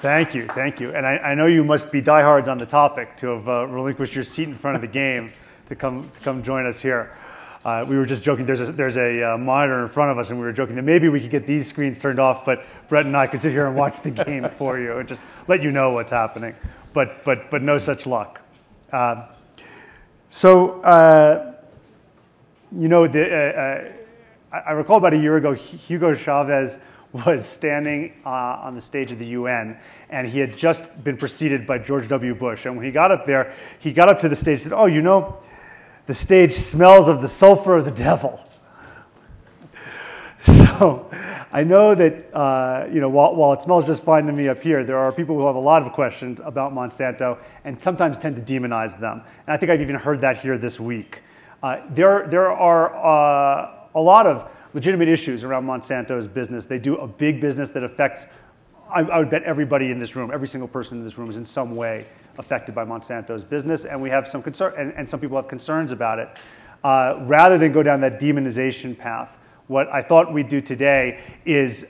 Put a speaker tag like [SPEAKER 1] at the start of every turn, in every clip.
[SPEAKER 1] Thank you, thank you. And I know you must be diehards on the topic to have relinquished your seat in front of the game to come join us here. We were just joking, there's a monitor in front of us, and we were joking that maybe we could get these screens turned off, but Brett and I could sit here and watch the game for you and just let you know what's happening. But no such luck. You know, I recall about a year ago, Hugo Chavez was standing on the stage of the UN, and he had just been preceded by George W. Bush. And when he got up there, he got up to the stage and said, "Oh, you know, the stage smells of the sulfur of the devil." So I know that you know, while it smells just fine to me up here, there are people who have a lot of questions about Monsanto and sometimes tend to demonize them. And I think I've even heard that here this week. There are a lot of legitimate issues around Monsanto's business. They do a big business that affects, I would bet everybody in this room, every single person in this room is in some way affected by Monsanto's business, and we have some concern, and some people have concerns about it. Rather than go down that demonization path, what I thought we'd do today is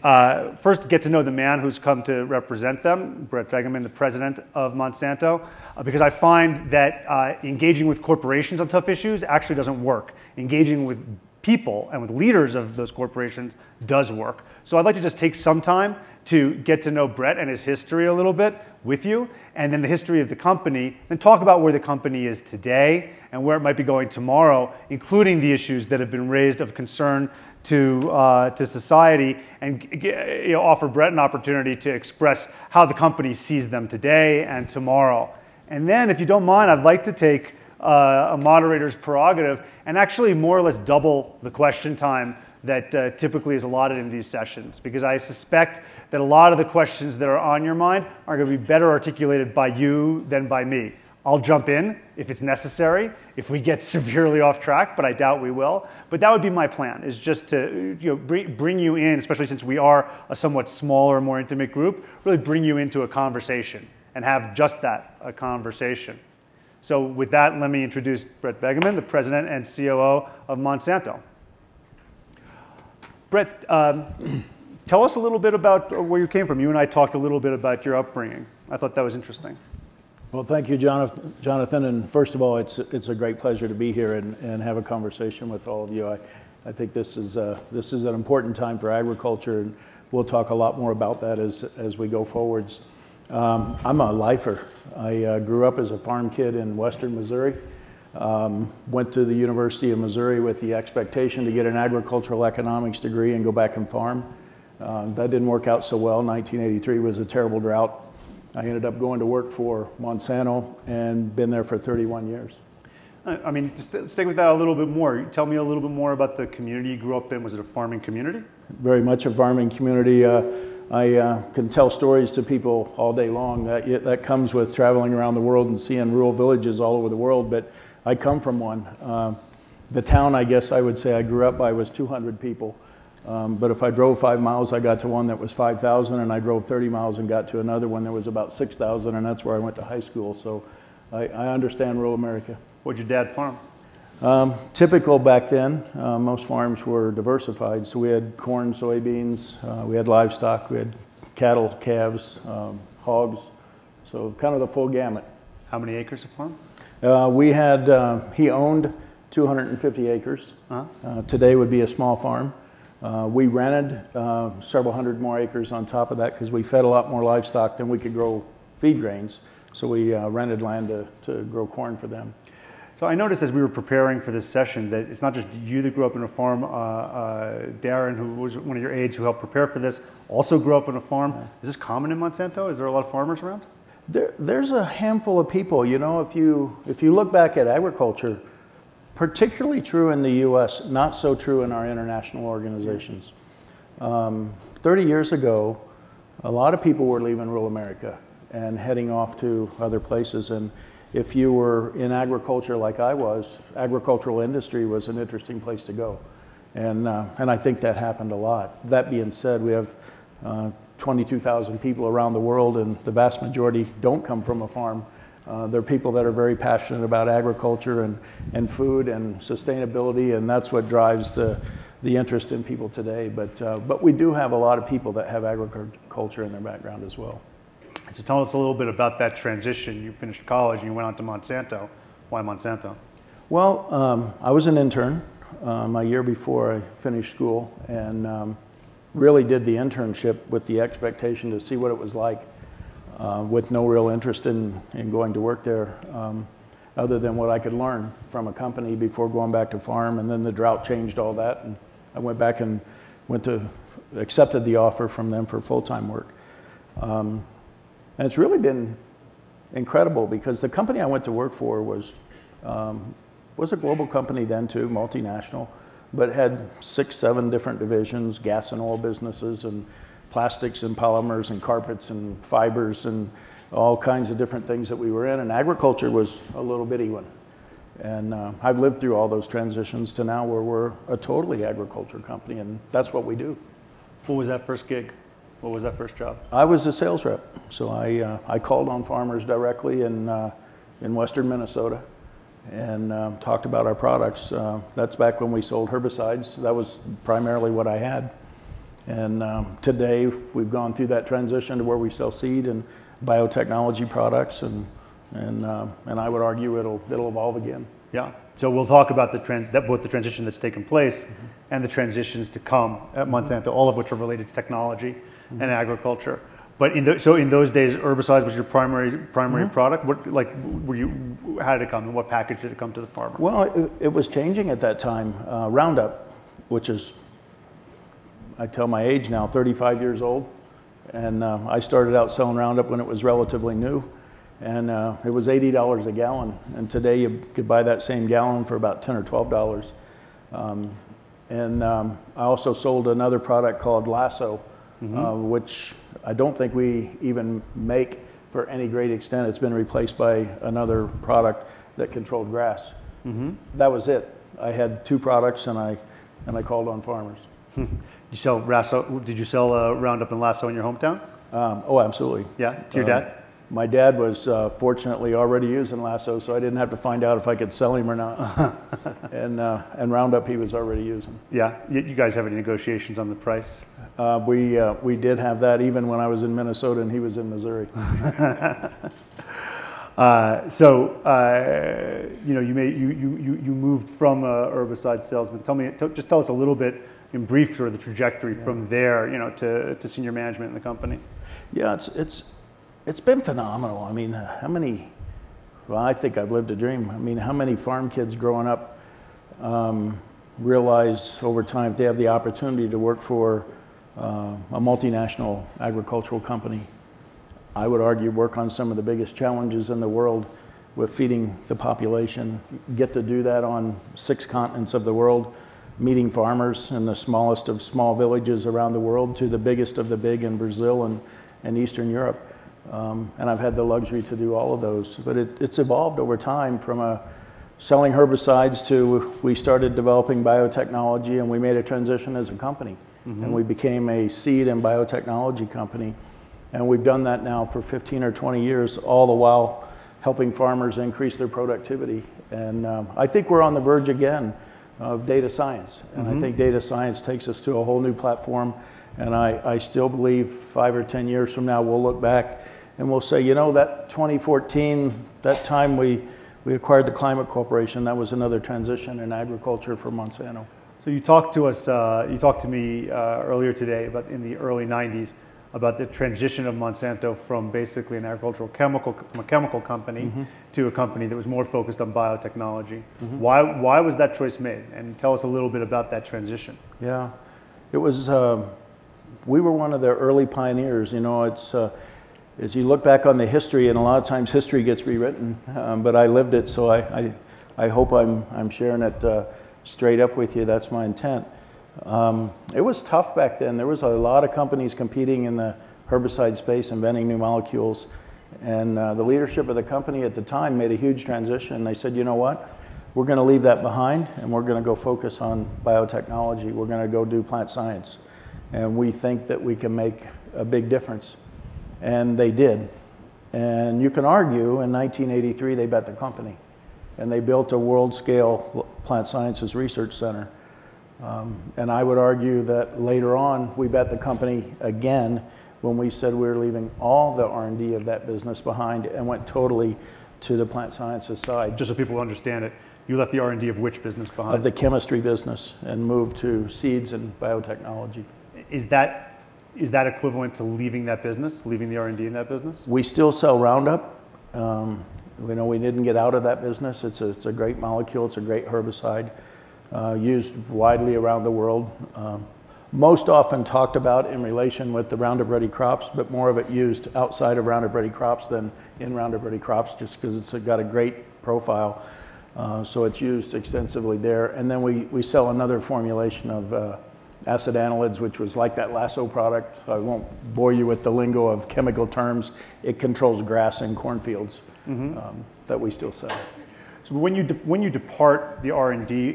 [SPEAKER 1] first get to know the man who's come to represent them, Brett Begeman, the president of Monsanto, because I find that engaging with corporations on tough issues actually doesn't work. Engaging with people and with leaders of those corporations does work. So I'd like to just take some time to get to know Brett and his history a little bit with you, and then the history of the company, and talk about where the company is today and where it might be going tomorrow, including the issues that have been raised of concern to society, and offer Brett an opportunity to express how the company sees them today and tomorrow. And then, if you don't mind, I'd like to take a moderator's prerogative and actually more or less double the question time that typically is allotted in these sessions, because I suspect that a lot of the questions that are on your mind are going to be better articulated by you than by me. I'll jump in if it's necessary, if we get severely off track, but I doubt we will. But that would be my plan, is just to bring you in, especially since we are a somewhat smaller, more intimate group, really bring you into a conversation and have just that, a conversation. So with that, let me introduce Brett Begeman, the president and COO of Monsanto. Brett, tell us a little bit about where you came from. You and I talked a little bit about your upbringing. I thought that was interesting.
[SPEAKER 2] Well, thank you, Jonathan. And first of all, it's a great pleasure to be here and have a conversation with all of you. I think this is an important time for agriculture, and we'll talk a lot more about that as we go forwards. I'm a lifer. I grew up as a farm kid in western Missouri. Went to the University of Missouri with the expectation to get an agricultural economics degree and go back and farm. That didn't work out so well. 1983 was a terrible drought. I ended up going to work for Monsanto and been there for 31 years.
[SPEAKER 1] I mean, to stay with that a little bit more, tell me a little bit more about the community you grew up in. Was it a farming community? Very
[SPEAKER 2] much a farming community. I can tell stories to people all day long. That comes with traveling around the world and seeing rural villages all over the world, but I come from one. The town, I guess I would say I grew up by was 200 people. But if I drove 5 miles, I got to one that was 5,000, and I drove 30 miles and got to another one that was about 6,000, and that's where I went to high school. So I understand rural America.
[SPEAKER 1] What'd your dad farm?
[SPEAKER 2] Typical back then, most farms were diversified. So we had corn, soybeans, we had livestock, we had cattle, calves, hogs. So kind of the full gamut.
[SPEAKER 1] How many acres of farm?
[SPEAKER 2] He owned 250 acres. Today would be a small farm. We rented several hundred more acres on top of that because we fed a lot more livestock than we could grow feed grains. So we rented land to grow corn for them.
[SPEAKER 1] So I noticed as we were preparing for this session that it's not just you that grew up in a farm. Darren, who was one of your aides who helped prepare for this, also grew up in a farm. Is this common in Monsanto? Is there a lot of farmers around?
[SPEAKER 2] There's a handful of people. You know, if you look back at agriculture, particularly true in the U.S., not so true in our international organizations. 30 years ago, a lot of people were leaving rural America and heading off to other places. And if you were in agriculture like I was, agricultural industry was an interesting place to go. And I think that happened a lot. That being said, we have 22,000 people around the world, and the vast majority don't come from a farm. They're people that are very passionate about agriculture and food and sustainability, and that's what drives the interest in people today. But we do have a lot of people that have agriculture in their background as well.
[SPEAKER 1] So tell us a little bit about that transition. You finished college and you went on to Monsanto. Why Monsanto?
[SPEAKER 2] Well, I was an intern a year before I finished school, and really did the internship with the expectation to see what it was like, with no real interest in going to work there, other than what I could learn from a company before going back to farm. And then the drought changed all that, and I went back and accepted the offer from them for full-time work. And it's really been incredible, because the company I went to work for was a global company then too, multinational, but had 6, 7 different divisions, gas and oil businesses, and plastics and polymers and carpets and fibers and all kinds of different things that we were in. And agriculture was a little bitty one. And I've lived through all those transitions to now where we're a totally agriculture company, and that's what we do.
[SPEAKER 1] What was that first gig? What was that first job?
[SPEAKER 2] I was a sales rep. So I called on farmers directly in western Minnesota and talked about our products. That's back when we sold herbicides. That was primarily what I had. And today we've gone through that transition to where we sell seed and biotechnology products, and I would argue it'll evolve again.
[SPEAKER 1] Yeah. So we'll talk about both the transition that's taken place and the transitions to come at Monsanto, all of which are related to technology and agriculture. But in those days, herbicide was your primary product. How did it come? In what package did it come to the farmer?
[SPEAKER 2] Well, it was changing at that time. Roundup, which is, I tell my age now, 35 years old, and I started out selling Roundup when it was relatively new, and it was $80 a gallon. And today you could buy that same gallon for about $10 or $12. I also sold another product called Lasso, which I don't think we even make for any great extent. It's been replaced by another product that controlled grass. That was it. I had 2 products, and I called on farmers.
[SPEAKER 1] You sell Lasso? Did you sell Roundup and Lasso in your hometown?
[SPEAKER 2] Oh, absolutely.
[SPEAKER 1] Yeah, to your dad?
[SPEAKER 2] My dad was fortunately already using Lasso, so I didn't have to find out if I could sell him or not. And Roundup he was already using. Yeah,
[SPEAKER 1] you guys have any negotiations on the price?
[SPEAKER 2] We did have that even when I was in Minnesota and he was in Missouri.
[SPEAKER 1] You moved from herbicide salesman. Just tell us a little bit in brief, sort of the trajectory from there, to senior management in the company.
[SPEAKER 2] Yeah, it's been phenomenal. I mean, I think I've lived a dream. I mean, how many farm kids growing up realize over time they have the opportunity to work for a multinational agricultural company? I would argue work on some of the biggest challenges in the world with feeding the population, get to do that on 6 continents of the world, meeting farmers in the smallest of small villages around the world to the biggest of the big in Brazil and Eastern Europe. And I've had the luxury to do all of those. But it's evolved over time from selling herbicides to we started developing biotechnology, and we made a transition as a company. And we became a seed and biotechnology company. And we've done that now for 15 or 20 years, all the while helping farmers increase their productivity. And I think we're on the verge again of data science. And I think data science takes us to a whole new platform. And I still believe 5 or 10 years from now, we'll look back and we'll say, that 2014, that time we acquired the Climate Corporation, that was another transition in agriculture for Monsanto.
[SPEAKER 1] So you talked to me earlier today about in the early 90s about the transition of Monsanto from basically an agricultural chemical company to a company that was more focused on biotechnology. Why was that choice made? And tell us a little bit about that transition.
[SPEAKER 2] Yeah, it was, we were one of the early pioneers. It's, as you look back on the history, and a lot of times history gets rewritten, but I lived it, so I hope I'm sharing it straight up with you. That's my intent. It was tough back then. There was a lot of companies competing in the herbicide space, inventing new molecules. And the leadership of the company at the time made a huge transition. They said, you know what? We're going to leave that behind, and we're going to go focus on biotechnology. We're going to go do plant science. And we think that we can make a big difference. And they did. And you can argue in 1983 they bet the company. And they built a world-scale plant sciences research center. And I would argue that later on we bet the company again when we said we were leaving all the R&D of that business behind and went totally to the plant sciences side.
[SPEAKER 1] Just so people understand it, you left the R&D of which business behind?
[SPEAKER 2] Of the chemistry business and moved to seeds and biotechnology.
[SPEAKER 1] Is that equivalent to leaving that business, leaving the R&D in that business?
[SPEAKER 2] We still sell Roundup. We didn't get out of that business. It's a great molecule. It's a great herbicide used widely around the world. Most often talked about in relation with the Roundup Ready crops, but more of it used outside of Roundup Ready crops than in Roundup Ready crops, just because it's got a great profile. So it's used extensively there. And then we sell another formulation of acid anilids, which was like that Lasso product. I won't bore you with the lingo of chemical terms. It controls grass in cornfields that we still sell.
[SPEAKER 1] So when you depart the R&D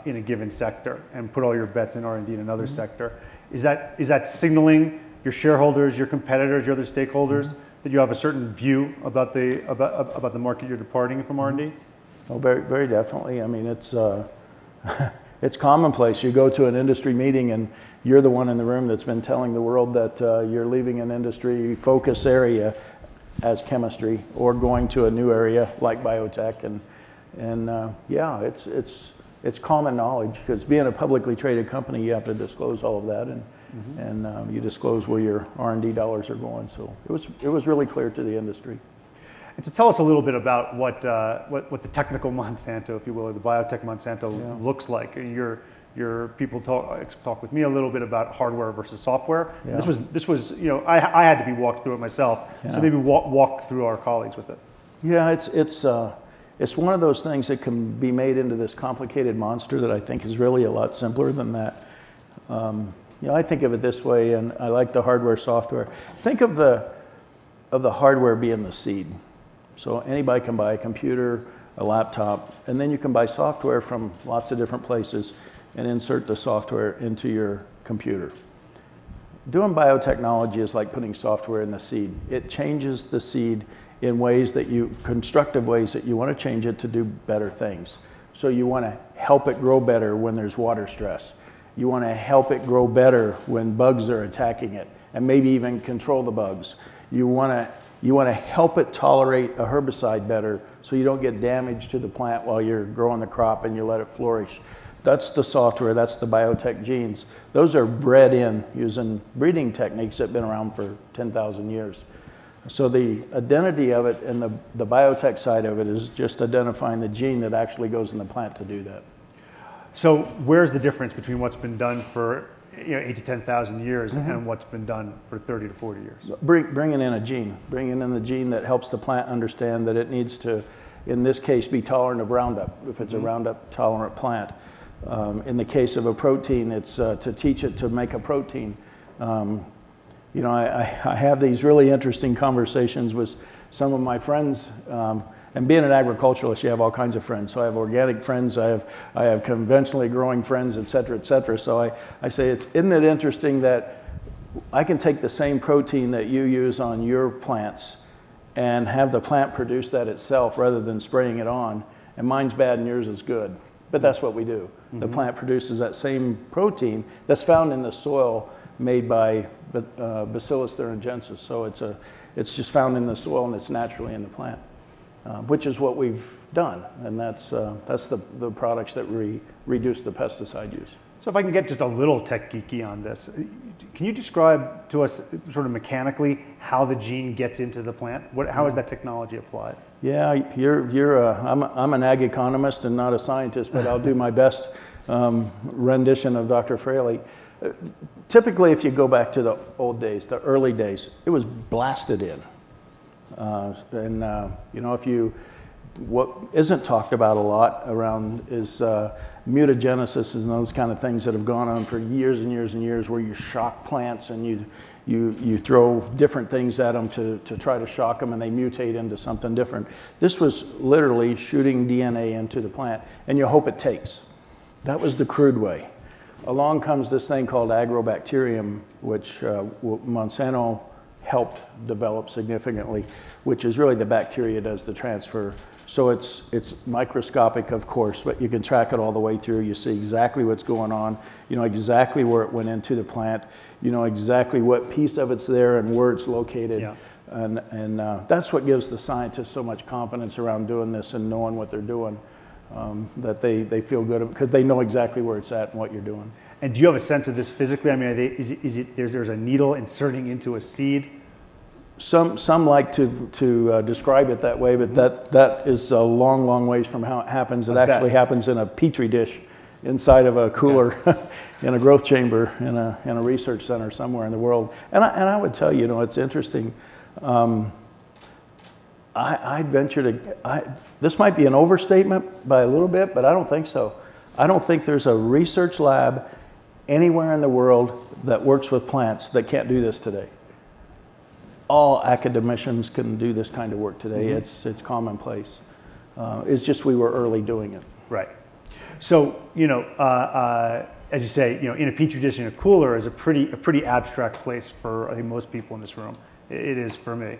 [SPEAKER 1] in a given sector and put all your bets in R&D in another sector, is that signaling your shareholders, your competitors, your other stakeholders that you have a certain view about the market you're departing from R&D?
[SPEAKER 2] Oh, very, very definitely. I mean, it's it's commonplace. You go to an industry meeting and you're the one in the room that's been telling the world that you're leaving an industry focus area as chemistry or going to a new area like biotech. And yeah, it's common knowledge, because being a publicly traded company, you have to disclose all of that, and you disclose where your R&D dollars are going. So it was really clear to the industry.
[SPEAKER 1] And to tell us a little bit about what the technical Monsanto, if you will, or the biotech Monsanto looks like. Your people talk with me a little bit about hardware versus software.
[SPEAKER 2] Yeah.
[SPEAKER 1] This was I had to be walked through it myself. Yeah. So maybe walk through our colleagues with it. Yeah,
[SPEAKER 2] it's one of those things that can be made into this complicated monster that I think is really a lot simpler than that. I think of it this way, and I like the hardware software. Think of the hardware being the seed. So anybody can buy a computer, a laptop, and then you can buy software from lots of different places and insert the software into your computer. Doing biotechnology is like putting software in the seed. It changes the seed in ways constructive ways that you want to change it to do better things. So you want to help it grow better when there's water stress. You want to help it grow better when bugs are attacking it, and maybe even control the bugs. You want to help it tolerate a herbicide better so you don't get damage to the plant while you're growing the crop and you let it flourish. That's the software, that's the biotech genes. Those are bred in using breeding techniques that have been around for 10,000 years. So the identity of it and the biotech side of it is just identifying the gene that actually goes in the plant to do that.
[SPEAKER 1] So where's the difference between what's been done for 8 to 10,000 years and what's been done for 30 to 40 years?
[SPEAKER 2] Bringing in a gene. Bringing in the gene that helps the plant understand that it needs to, in this case, be tolerant of Roundup, if it's a Roundup tolerant plant. In the case of a protein, it's to teach it to make a protein. I have these really interesting conversations with some of my friends. And being an agriculturalist, you have all kinds of friends. So I have organic friends, I have conventionally growing friends, et cetera, et cetera. So I say, isn't it interesting that I can take the same protein that you use on your plants and have the plant produce that itself rather than spraying it on, and mine's bad and yours is good. But that's what we do. The plant produces that same protein that's found in the soil made by Bacillus thuringiensis. So it's just found in the soil and it's naturally in the plant. Which is what we've done, and that's the products that reduce the pesticide use.
[SPEAKER 1] So if I can get just a little tech geeky on this, can you describe to us sort of mechanically how the gene gets into the plant? How is that technology applied?
[SPEAKER 2] Yeah, I'm an ag economist and not a scientist, but I'll do my best rendition of Dr. Fraley. Typically, if you go back to the old days, the early days, it was blasted in. What isn't talked about a lot around is mutagenesis and those kind of things that have gone on for years and years and years, where you shock plants and you throw different things at them to try to shock them, and they mutate into something different. This was literally shooting DNA into the plant, and you hope it takes. That was the crude way. Along comes this thing called agrobacterium, which Monsanto helped develop significantly, which is really the bacteria does the transfer So it's microscopic, of course, but you can track it all the way through. You see exactly what's going on. You know exactly where it went into the plant. You know exactly what piece of it's there and where it's located.
[SPEAKER 1] Yeah.
[SPEAKER 2] And that's what gives the scientists so much confidence around doing this and knowing what they're doing, that they feel good because they know exactly where it's at and what you're doing.
[SPEAKER 1] And do you have a sense of this physically? I mean, is it there's a needle inserting into a seed?
[SPEAKER 2] Some like to describe it that way, but that is a long, long ways from how it happens. It actually happens in a petri dish inside of a cooler in a growth chamber in a research center somewhere in the world. And I would tell you, you know, it's interesting. I'd venture to, this might be an overstatement by a little bit, but I don't think so. I don't think there's a research lab anywhere in the world that works with plants that can't do this today. All academicians can do this kind of work today. Mm-hmm. It's commonplace. It's just we were early doing it.
[SPEAKER 1] Right. So, you know, as you say, you know, in a petri dish in a cooler is a pretty abstract place for, I think, most people in this room. It is for me.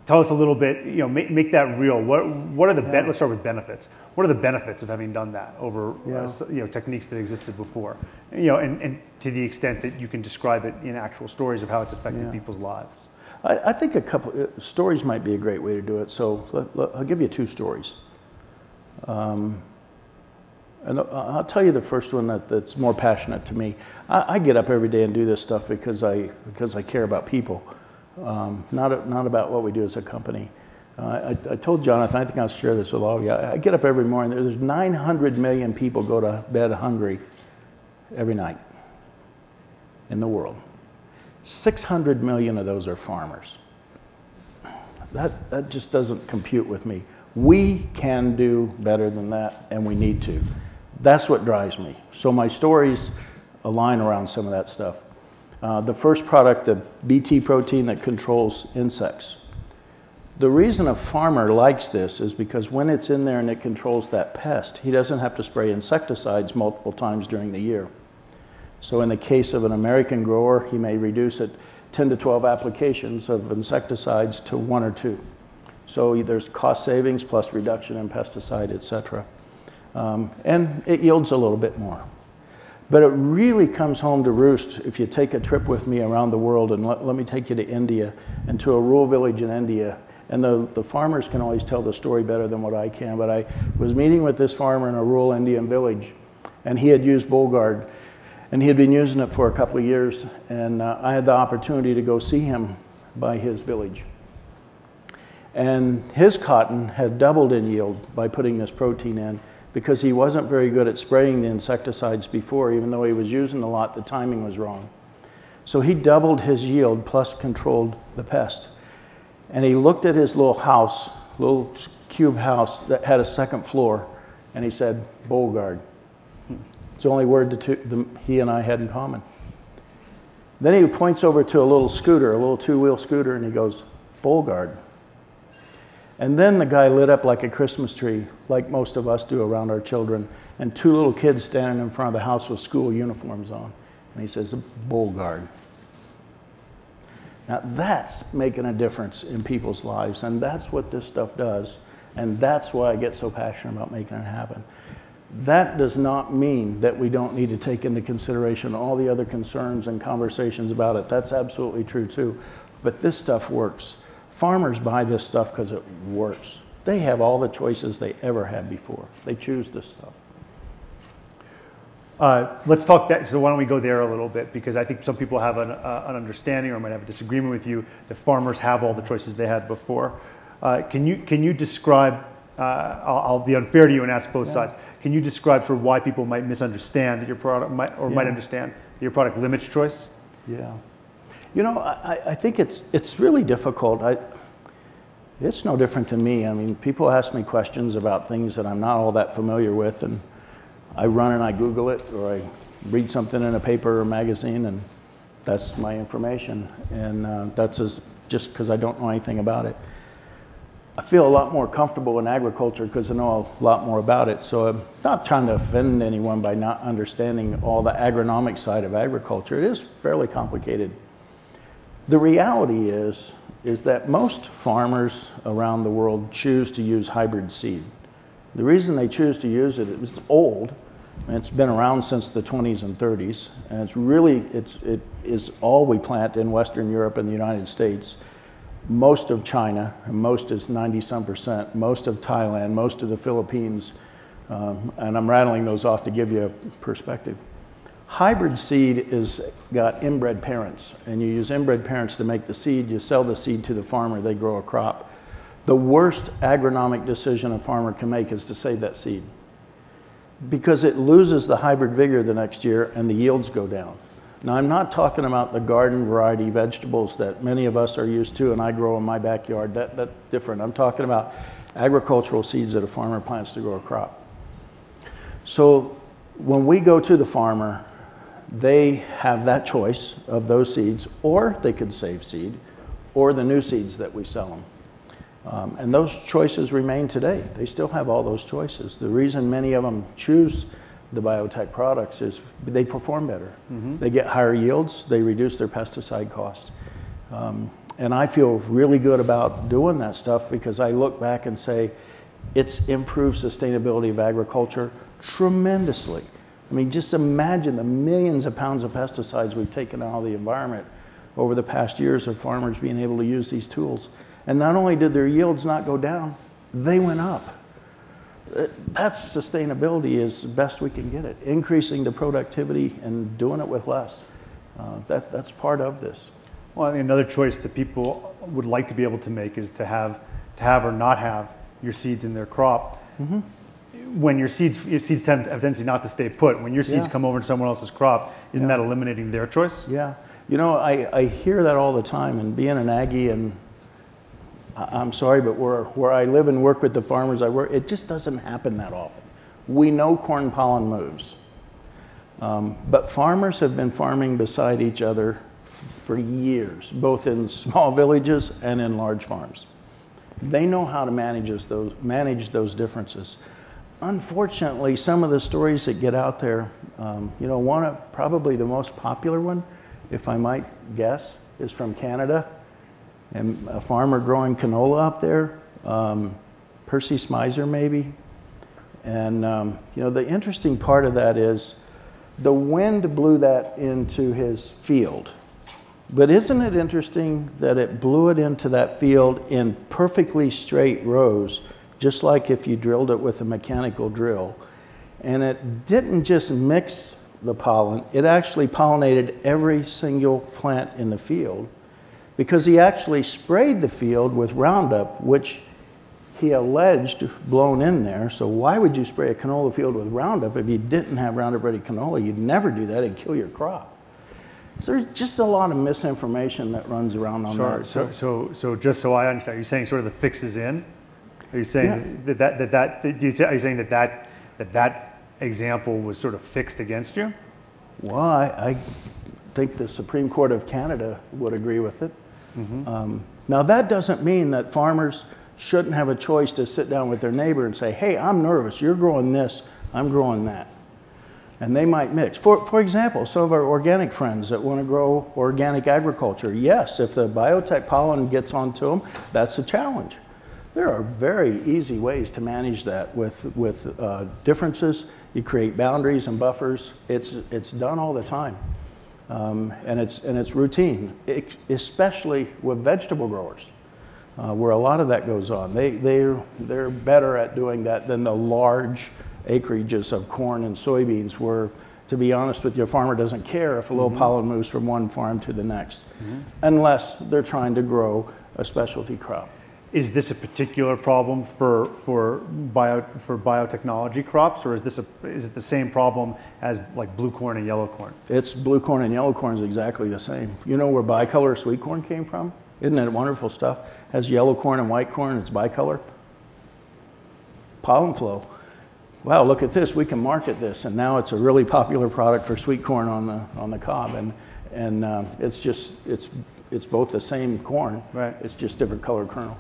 [SPEAKER 1] Tell us a little bit, you know, make that real. What are the let's start with benefits. What are the benefits of having done that over you know, techniques that existed before? You know, and to the extent that you can describe it in actual stories of how it's affected people's lives.
[SPEAKER 2] I think a couple stories might be a great way to do it. So I'll give you two stories. And I'll tell you the first one that's more passionate to me. I get up every day and do this stuff because I care about people, not about what we do as a company. I told Jonathan, I think I'll share this with all of you. I get up every morning. There's 900 million people go to bed hungry every night in the world. 600 million of those are farmers. That just doesn't compute with me. We can do better than that, and we need to. That's what drives me. So my stories align around some of that stuff. The first product, the Bt protein that controls insects. The reason a farmer likes this is because when it's in there and it controls that pest, he doesn't have to spray insecticides multiple times during the year. So in the case of an American grower, he may reduce it 10 to 12 applications of insecticides to 1 or 2. So there's cost savings plus reduction in pesticide, etc. And it yields a little bit more. But it really comes home to roost if you take a trip with me around the world, and let me take you to India and to a rural village in India. And the farmers can always tell the story better than what I can, but I was meeting with this farmer in a rural Indian village, and he had used Bollgard, and he had been using it for a couple of years, and I had the opportunity to go see him by his village. And his cotton had doubled in yield by putting this protein in, because he wasn't very good at spraying the insecticides before. Even though he was using a lot, the timing was wrong. So he doubled his yield plus controlled the pest. And he looked at his little house, little cube house that had a second floor, and he said, Bollgard. It's the only word that he and I had in common. Then he points over to a little scooter, a little two-wheel scooter, and he goes, Bollgard. And then the guy lit up like a Christmas tree, like most of us do around our children, and 2 little kids standing in front of the house with school uniforms on. And he says, Bollgard. Now that's making a difference in people's lives, and that's what this stuff does, and that's why I get so passionate about making it happen. That does not mean that we don't need to take into consideration all the other concerns and conversations about it. That's absolutely true too. But this stuff works. Farmers buy this stuff because it works. They have all the choices they ever had before. They choose this stuff.
[SPEAKER 1] Let's talk that. So why don't we go there a little bit, because I think some people have an understanding or might have a disagreement with you that farmers have all the choices they had before. Can you describe? I'll be unfair to you and ask both sides. Can you describe sort of why people might misunderstand that your product might understand that your product limits choice?
[SPEAKER 2] Yeah. You know, I think it's really difficult. It's no different to me. I mean, people ask me questions about things that I'm not all that familiar with, and I run and I Google it, or I read something in a paper or magazine, and that's my information. And that's just because I don't know anything about it. I feel a lot more comfortable in agriculture because I know a lot more about it. So I'm not trying to offend anyone by not understanding all the agronomic side of agriculture. It is fairly complicated. The reality is is that most farmers around the world choose to use hybrid seed. The reason they choose to use it is it's old, and it's been around since the 20s and 30s, and it is all we plant in Western Europe and the United States. Most of China, and most is 90-some%, most of Thailand, most of the Philippines, and I'm rattling those off to give you a perspective. Hybrid seed is got inbred parents, and you use inbred parents to make the seed. You sell the seed to the farmer, they grow a crop. The worst agronomic decision a farmer can make is to save that seed, because it loses the hybrid vigor the next year and the yields go down. Now, I'm not talking about the garden variety vegetables that many of us are used to and I grow in my backyard. That's different. I'm talking about agricultural seeds that a farmer plants to grow a crop. So when we go to the farmer, they have that choice of those seeds, or they could save seed, or the new seeds that we sell them. And those choices remain today. They still have all those choices. The reason many of them choose the biotech products is they perform better. Mm-hmm. They get higher yields, they reduce their pesticide cost. And I feel really good about doing that stuff because I look back and say, it's improved sustainability of agriculture tremendously. I mean, just imagine the millions of pounds of pesticides we've taken out of the environment over the past years of farmers being able to use these tools. And not only did their yields not go down, they went up. That's sustainability as best we can get it. Increasing the productivity and doing it with less. That's part of this.
[SPEAKER 1] Well, I think another choice that people would like to be able to make is to have or not have your seeds in their crop. Mm-hmm. When your seeds have a tendency not to stay put. When your seeds come over to someone else's crop, isn't that eliminating their choice?
[SPEAKER 2] Yeah. You know, I hear that all the time, and being an Aggie, and I'm sorry, but where I live and work with the farmers I work, it just doesn't happen that often. We know corn pollen moves, but farmers have been farming beside each other for years, both in small villages and in large farms. They know how to manage those differences. Unfortunately, some of the stories that get out there, you know, probably the most popular one, if I might guess, is from Canada. And a farmer growing canola up there, Percy Smizer maybe. And you know, the interesting part of that is the wind blew that into his field. But isn't it interesting that it blew it into that field in perfectly straight rows, just like if you drilled it with a mechanical drill. And it didn't just mix the pollen, it actually pollinated every single plant in the field, because he actually sprayed the field with Roundup, which he alleged blown in there. So why would you spray a canola field with Roundup if you didn't have Roundup Ready canola? You'd never do that and kill your crop. So there's just a lot of misinformation that runs around on that.
[SPEAKER 1] So just so I understand, are you saying sort of the fix is in? Are you saying are you saying that example was sort of fixed against you?
[SPEAKER 2] Well, I think the Supreme Court of Canada would agree with it. Mm-hmm. Now that doesn't mean that farmers shouldn't have a choice to sit down with their neighbor and say, hey, I'm nervous, you're growing this, I'm growing that. And they might mix. For example, some of our organic friends that want to grow organic agriculture, yes, if the biotech pollen gets onto them, that's a challenge. There are very easy ways to manage that with differences. You create boundaries and buffers. It's done all the time, and it's routine, especially with vegetable growers, where a lot of that goes on. They're better at doing that than the large acreages of corn and soybeans, where, to be honest with you, a farmer doesn't care if a little pollen moves from one farm to the next, unless they're trying to grow a specialty crop.
[SPEAKER 1] Is this a particular problem for biotechnology crops, or is it the same problem as like blue corn and yellow corn?
[SPEAKER 2] It's blue corn and yellow corn is exactly the same. You know where bicolor sweet corn came from? Isn't that wonderful stuff? Has yellow corn and white corn, it's bicolor. Pollen flow. Wow, look at this, we can market this, and now it's a really popular product for sweet corn on the cob, and it's both the same corn,
[SPEAKER 1] right?
[SPEAKER 2] It's just different colored kernel.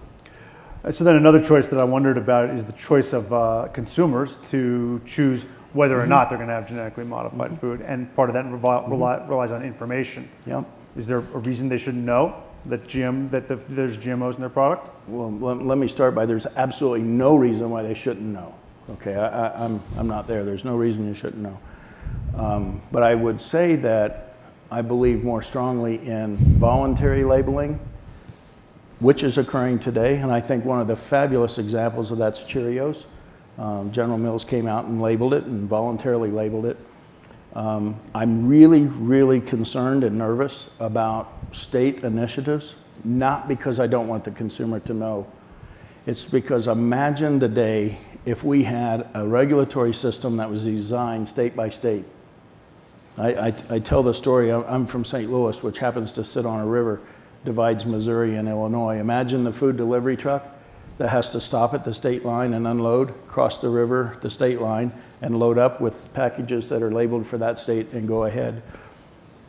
[SPEAKER 1] So then another choice that I wondered about is the choice of consumers to choose whether or not they're going to have genetically modified food, and part of that relies on information.
[SPEAKER 2] Yep.
[SPEAKER 1] Is there a reason they shouldn't know? that there's GMOs in their product?
[SPEAKER 2] Well, let me start by there's absolutely no reason why they shouldn't know. Okay, I'm not there. There's no reason you shouldn't know. But I would say that I believe more strongly in voluntary labeling, which is occurring today. And I think one of the fabulous examples of that's Cheerios. General Mills came out and labeled it and voluntarily labeled it. I'm really, really concerned and nervous about state initiatives, not because I don't want the consumer to know. It's because imagine the day if we had a regulatory system that was designed state by state. I tell the story, I'm from St. Louis, which happens to sit on a river, divides Missouri and Illinois. Imagine the food delivery truck that has to stop at the state line and unload, cross the river, the state line, and load up with packages that are labeled for that state and go ahead.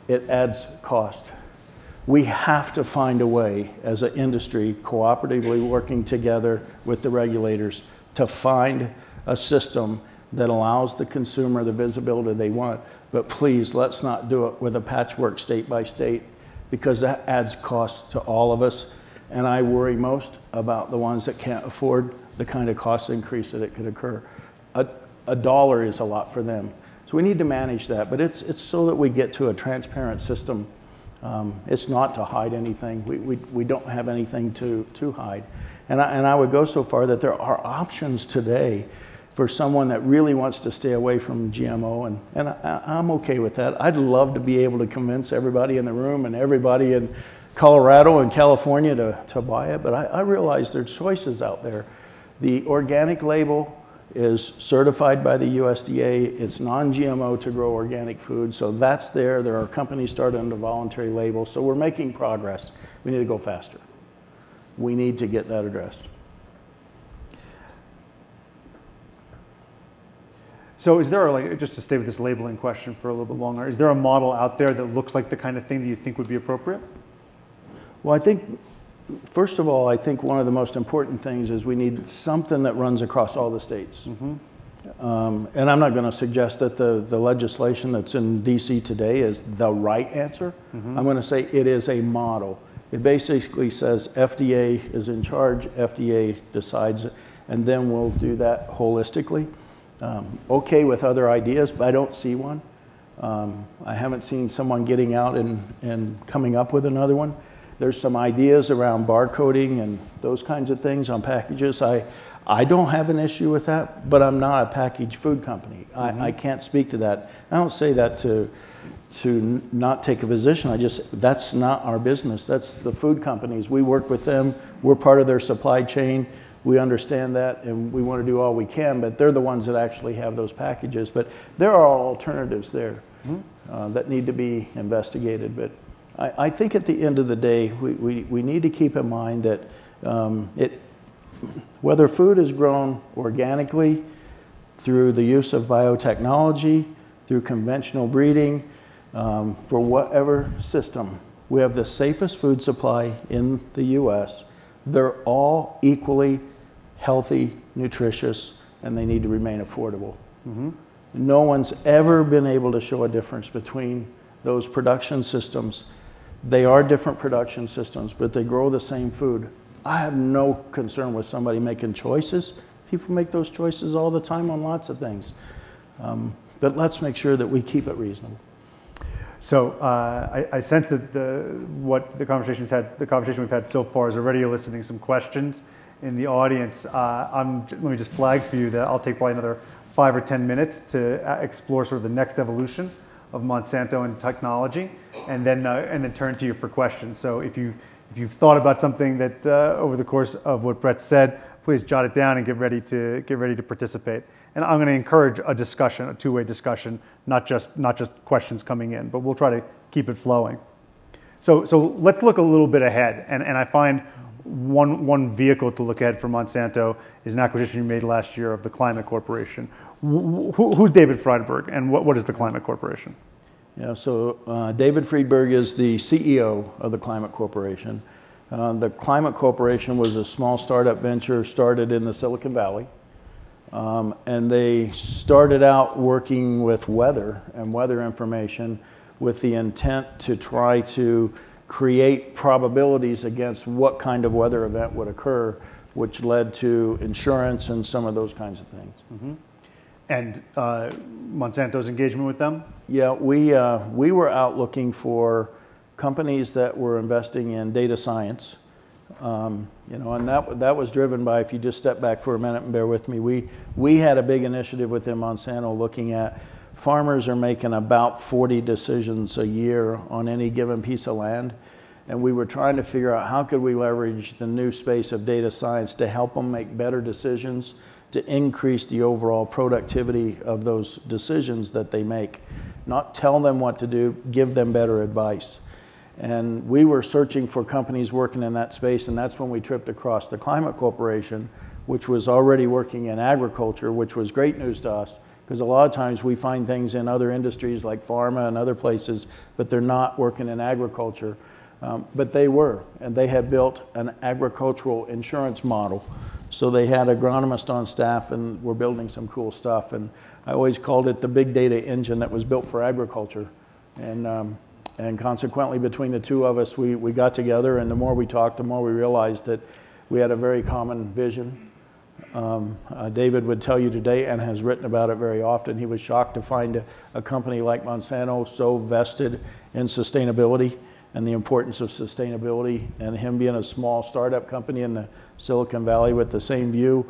[SPEAKER 2] It adds cost. We have to find a way as an industry, cooperatively working together with the regulators, to find a system that allows the consumer the visibility they want. But please, let's not do it with a patchwork state by state, because that adds cost to all of us. And I worry most about the ones that can't afford the kind of cost increase that it could occur. A dollar is a lot for them. So we need to manage that, but it's so that we get to a transparent system. It's not to hide anything. We don't have anything to hide. And I would go so far that there are options today for someone that really wants to stay away from GMO, and I'm okay with that. I'd love to be able to convince everybody in the room and everybody in Colorado and California to buy it, but I realize there's choices out there. The organic label is certified by the USDA. It's non-GMO to grow organic food, so that's there. There are companies starting to voluntary label, so we're making progress. We need to go faster. We need to get that addressed.
[SPEAKER 1] So is there, like, just to stay with this labeling question for a little bit longer, is there a model out there that looks like the kind of thing that you think would be appropriate?
[SPEAKER 2] Well, I think, first of all, I think one of the most important things is we need something that runs across all the states. Mm-hmm. And I'm not going to suggest that the legislation that's in DC today is the right answer. Mm-hmm. I'm going to say it is a model. It basically says FDA is in charge, FDA decides it, and then we'll do that holistically. Okay with other ideas, but I don't see one. I haven't seen someone getting out and coming up with another one. There's some ideas around barcoding and those kinds of things on packages. I don't have an issue with that, but I'm not a packaged food company. Mm-hmm. I can't speak to that. I don't say that to not take a position. That's not our business. That's the food companies. We work with them. We're part of their supply chain. We understand that, and we want to do all we can, but they're the ones that actually have those packages. But there are alternatives there that need to be investigated. But I think at the end of the day, we need to keep in mind that whether food is grown organically, through the use of biotechnology, through conventional breeding, for whatever system, we have the safest food supply in the US. They're all equally healthy, nutritious, and they need to remain affordable. Mm-hmm. No one's ever been able to show a difference between those production systems. They are different production systems, but they grow the same food. I have no concern with somebody making choices. People make those choices all the time on lots of things. But let's make sure that we keep it reasonable.
[SPEAKER 1] So I sense that the conversation we've had so far is already eliciting some questions in the audience. Let me just flag for you that I'll take probably another 5 or 10 minutes to explore sort of the next evolution of Monsanto and technology, and then turn to you for questions. So if you've thought about something that over the course of what Brett said, please jot it down and get ready to participate. And I'm going to encourage a discussion, a two-way discussion, not just questions coming in, but we'll try to keep it flowing. So let's look a little bit ahead, and I find one vehicle to look ahead for Monsanto is an acquisition you made last year of the Climate Corporation. Who's David Friedberg, and what is the Climate Corporation?
[SPEAKER 2] Yeah, so David Friedberg is the CEO of the Climate Corporation. The Climate Corporation was a small startup venture started in the Silicon Valley. And they started out working with weather and weather information with the intent to try to create probabilities against what kind of weather event would occur, which led to insurance and some of those kinds of things.
[SPEAKER 1] Mm-hmm. And Monsanto's engagement with them?
[SPEAKER 2] Yeah, we were out looking for companies that were investing in data science. You know, and that was driven by, if you just step back for a minute and bear with me, we had a big initiative within Monsanto looking at farmers are making about 40 decisions a year on any given piece of land. And we were trying to figure out how could we leverage the new space of data science to help them make better decisions, to increase the overall productivity of those decisions that they make. Not tell them what to do, give them better advice. And we were searching for companies working in that space, and that's when we tripped across the Climate Corporation, which was already working in agriculture, which was great news to us, because a lot of times we find things in other industries like pharma and other places, but they're not working in agriculture. But they were, and they had built an agricultural insurance model. So they had agronomists on staff and were building some cool stuff. And I always called it the big data engine that was built for agriculture. And consequently, between the two of us, we got together, and the more we talked, the more we realized that we had a very common vision. David would tell you today, and has written about it very often, he was shocked to find a company like Monsanto so vested in sustainability and the importance of sustainability, and him being a small startup company in the Silicon Valley with the same view.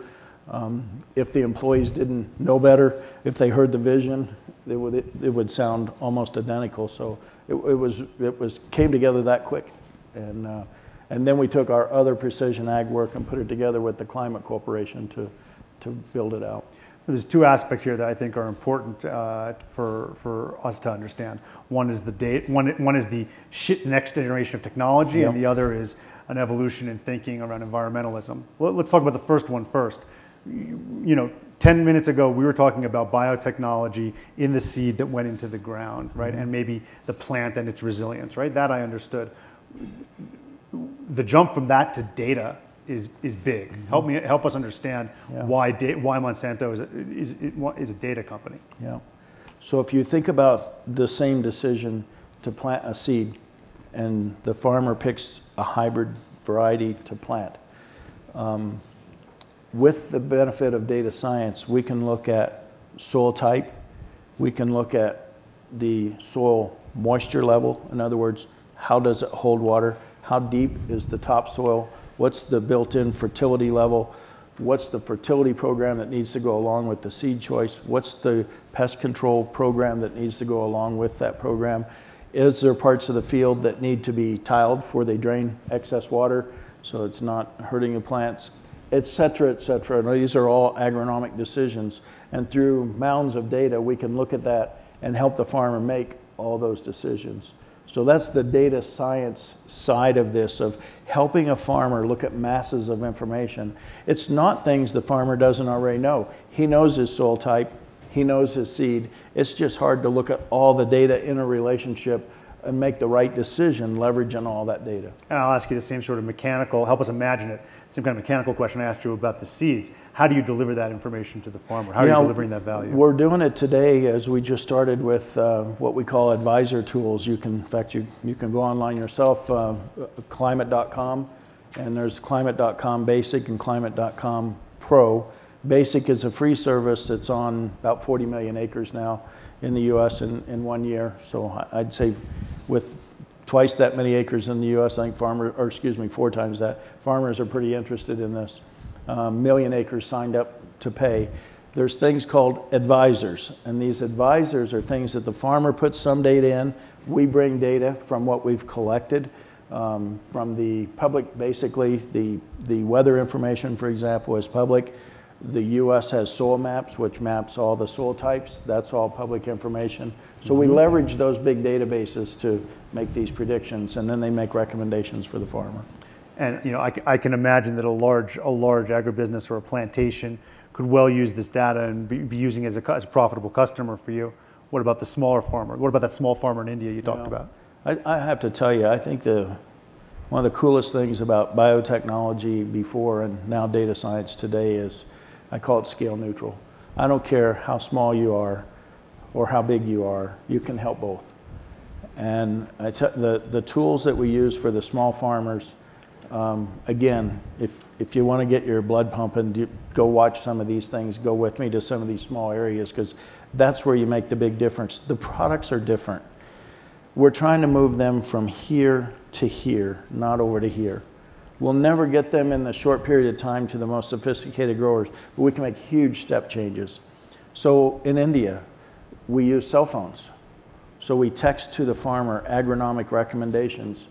[SPEAKER 2] If the employees didn't know better, if they heard the vision, it would sound almost identical. So it came together that quick. And then we took our other precision ag work and put it together with the Climate Corporation to build it out.
[SPEAKER 1] There's two aspects here that I think are important for us to understand. One is the next generation of technology,
[SPEAKER 2] Yep.
[SPEAKER 1] and the other is an evolution in thinking around environmentalism. Well, let's talk about the first one first. You know, 10 minutes ago we were talking about biotechnology in the seed that went into the ground, right? Mm-hmm. And maybe the plant and its resilience, right? That I understood. The jump from that to data is big. Mm-hmm. Help us understand why Monsanto is a data company.
[SPEAKER 2] Yeah. So if you think about the same decision to plant a seed, and the farmer picks a hybrid variety to plant, with the benefit of data science, we can look at soil type, we can look at the soil moisture level. In other words, how does it hold water? How deep is the topsoil? What's the built-in fertility level? What's the fertility program that needs to go along with the seed choice? What's the pest control program that needs to go along with that program? Is there parts of the field that need to be tiled before they drain excess water so it's not hurting the plants, et cetera, et cetera. And these are all agronomic decisions. And through mounds of data, we can look at that and help the farmer make all those decisions. So that's the data science side of this, of helping a farmer look at masses of information. It's not things the farmer doesn't already know. He knows his soil type, he knows his seed. It's just hard to look at all the data in a relationship and make the right decision leveraging all that data.
[SPEAKER 1] And I'll ask you the same sort of mechanical, help us imagine it, same kind of mechanical question I asked you about the seeds. How do you deliver that information to the farmer? How are you delivering that value?
[SPEAKER 2] We're doing it today, as we just started, with what we call advisor tools. You can, in fact, you can go online yourself, climate.com, and there's climate.com Basic and climate.com Pro. Basic is a free service that's on about 40 million acres now in the US in 1 year. So I'd say with twice that many acres in the US, I think 4 times that, farmers are pretty interested in this. Million acres signed up to pay. There's things called advisors, and these advisors are things that the farmer puts some data in. We bring data from what we've collected from the public. Basically, the weather information, for example, is public. The US has soil maps, which maps all the soil types. That's all public information. So we leverage those big databases to make these predictions, and then they make recommendations for the farmer.
[SPEAKER 1] And you know, I can imagine that a large agribusiness or a plantation could well use this data and be using it as a profitable customer for you. What about the smaller farmer? What about that small farmer in India you talked about?
[SPEAKER 2] I have to tell you, I think one of the coolest things about biotechnology before and now data science today is, I call it scale neutral. I don't care how small you are or how big you are, you can help both. And the tools that we use for the small farmers, again, if you want to get your blood pumping, go watch some of these things. Go with me to some of these small areas, because that's where you make the big difference. The products are different. We're trying to move them from here to here, not over to here. We'll never get them in the short period of time to the most sophisticated growers, but we can make huge step changes. So in India, we use cell phones. So we text to the farmer agronomic recommendations,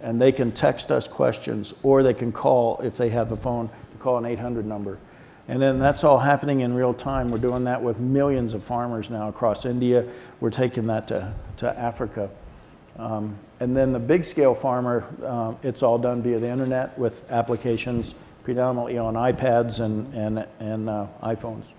[SPEAKER 2] and they can text us questions, or they can call, if they have a phone, call an 800 number. And then that's all happening in real time. We're doing that with millions of farmers now across India. We're taking that to Africa. And then the big scale farmer, it's all done via the internet with applications predominantly on iPads and iPhones.